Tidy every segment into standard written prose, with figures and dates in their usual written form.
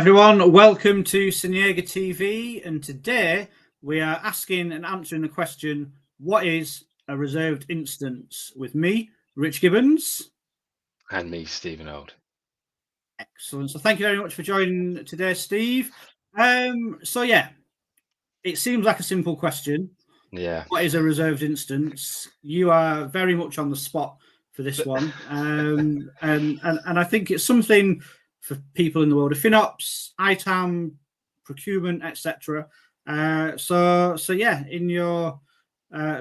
everyone, welcome to SteveO TV, and today we are asking and answering the question, what is a reserved instance? With me, Rich Gibbons. And me, Stephen Old. Excellent. So thank you very much for joining today, Steve. It seems like a simple question. Yeah. What is a reserved instance? You are very much on the spot for this one. And I think it's something for people in the world of FinOps, ITAM, procurement, etc. In your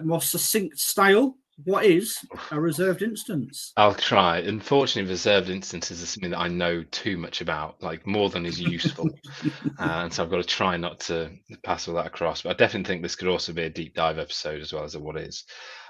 more succinct style, what is a reserved instance? I'll try. Unfortunately, reserved instances is something that I know too much about, like more than is useful. And so I've got to try not to pass all that across. But I definitely think this could also be a deep dive episode as well as a what is.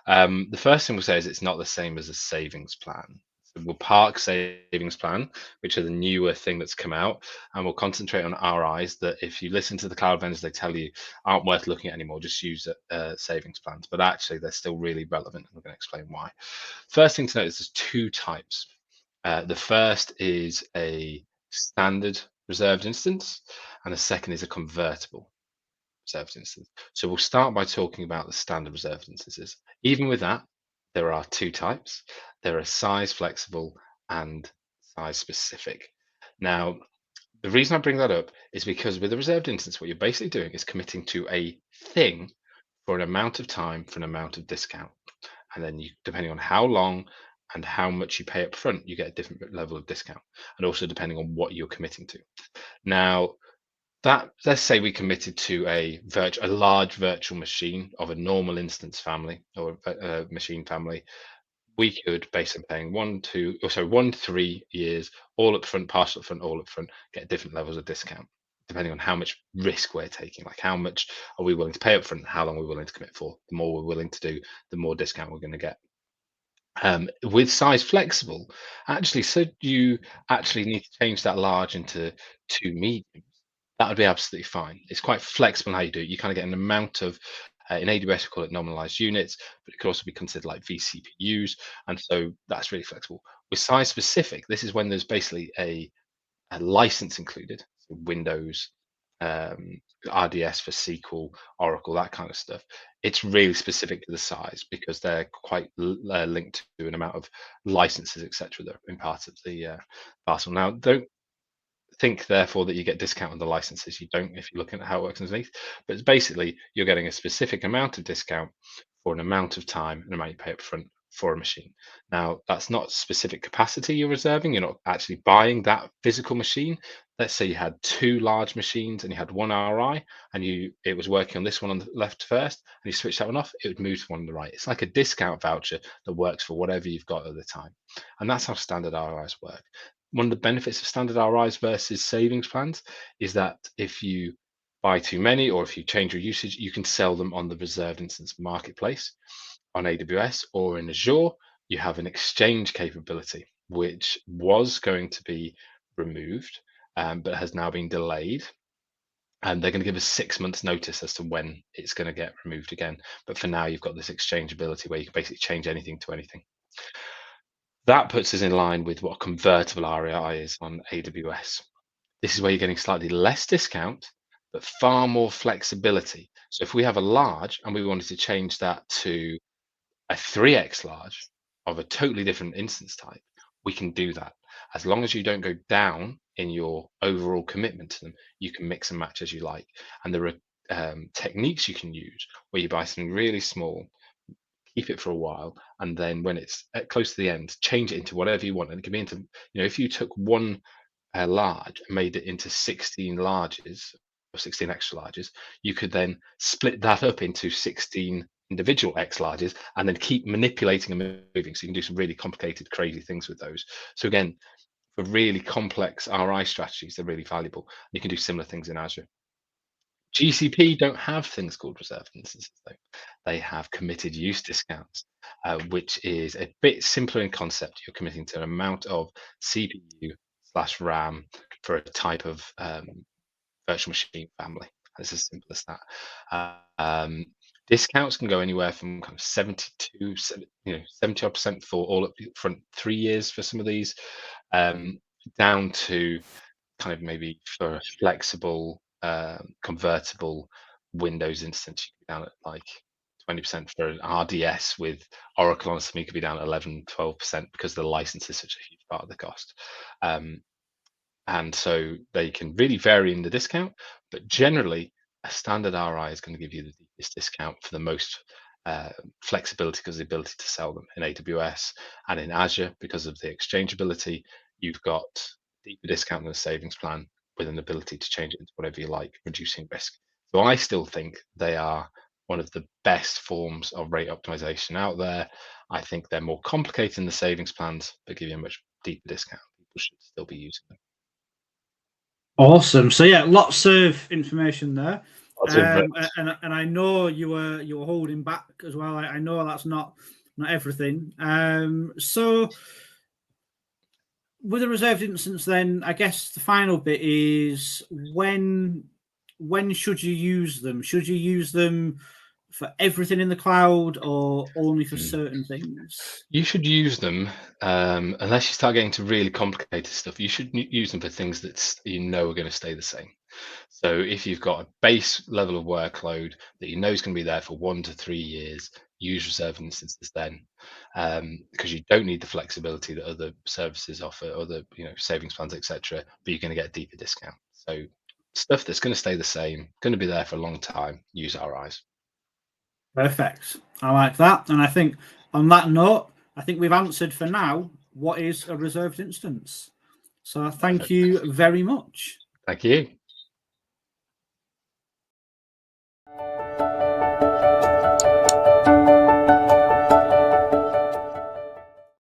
The first thing we'll say is it's not the same as a savings plan. So we'll park savings plan, which are the newer thing that's come out, and we'll concentrate on RIs that if you listen to the cloud vendors, they tell you aren't worth looking at anymore. Just use savings plans. But actually, they're still really relevant. I'm going to explain why. First thing to note is there's two types. The first is a standard reserved instance, and the second is a convertible reserved instance. So we'll start by talking about the standard reserved instances. Even with that, there are two types. There are size flexible and size specific. Now, the reason I bring that up is because with a reserved instance, what you're basically doing is committing to a thing for an amount of time for an amount of discount. And then you, depending on how long and how much you pay up front, you get a different level of discount. And also depending on what you're committing to. Now, that let's say we committed to a large virtual machine of a normal instance family or a machine family, we could, based on paying 1-3 years, all up front, partial up front, all up front, get different levels of discount depending on how much risk we're taking. Like how much are we willing to pay up front, how long we're willing to commit for. The more we're willing to do, the more discount we're going to get. With size flexible, actually, so you actually need to change that large into two mediums. That would be absolutely fine. It's quite flexible in how you do it. You kind of get an amount of, in AWS, we call it nominalized units, but it could also be considered like vCPUs. And so that's really flexible. With size specific, this is when there's basically a license included, so Windows, RDS for SQL, Oracle, that kind of stuff. It's really specific to the size because they're quite linked to an amount of licenses, etc., that are in part of the parcel. Now, don't think therefore that you get discount on the licenses. You don't if you're looking at how it works underneath. But it's basically you're getting a specific amount of discount for an amount of time and amount you pay up front for a machine. Now, that's not specific capacity you're reserving. You're not actually buying that physical machine. Let's say you had two large machines and you had one RI and it was working on this one on the left first and you switch that one off, it would move to one on the right. It's like a discount voucher that works for whatever you've got at the time. And that's how standard RIs work. One of the benefits of standard RIs versus savings plans is that if you buy too many or if you change your usage, you can sell them on the reserved instance marketplace on AWS or in Azure. You have an exchange capability, which was going to be removed, but has now been delayed. And they're going to give us 6 months notice as to when it's going to get removed again. But for now, you've got this exchangeability where you can basically change anything to anything. That puts us in line with what convertible REI is on AWS. This is where you're getting slightly less discount, but far more flexibility. So if we have a large and we wanted to change that to a 3x large of a totally different instance type, we can do that. As long as you don't go down in your overall commitment to them, you can mix and match as you like. And there are techniques you can use where you buy something really small, keep it for a while, and then when it's close to the end, change it into whatever you want. And it can be into, if you took one large and made it into 16 larges or 16 extra larges, you could then split that up into 16 individual X larges and then keep manipulating and moving. So you can do some really complicated, crazy things with those. So again, for really complex RI strategies, they're really valuable. You can do similar things in Azure. GCP don't have things called reserved instances, though. They have committed use discounts, which is a bit simpler in concept. You're committing to an amount of CPU/RAM for a type of virtual machine family. It's as simple as that. Discounts can go anywhere from kind of 70 to 70% for all up front 3 years for some of these, down to kind of maybe for a flexible, convertible Windows instance, you could be down at like 20%. For an RDS with Oracle on something, you could be down at 11-12% because the license is such a huge part of the cost. And so they can really vary in the discount, but generally a standard RI is going to give you the deepest discount for the most flexibility, because of the ability to sell them in AWS and in Azure because of the exchangeability. You've got deeper discount than a savings plan with an ability to change it into whatever you like, reducing risk. So I still think they are one of the best forms of rate optimization out there. I think they're more complicated than the savings plans, but give you a much deeper discount. People should still be using them. Awesome. So yeah, lots of information there. Lots of, And I know you were holding back as well. I know that's not everything. So with a reserved instance, then I guess the final bit is when should you use them? Should you use them for everything in the cloud or only for certain things? You should use them unless you start getting to really complicated stuff. You should use them for things that you know are going to stay the same. So if you've got a base level of workload that you know is going to be there for 1 to 3 years, use reserved instances then, because you don't need the flexibility that other services offer, other savings plans, etc. But you're going to get a deeper discount. So stuff that's going to stay the same, going to be there for a long time, use RIs. Perfect. I like that. And I think on that note, I think we've answered for now what is a reserved instance. So thank you very much. Thank you.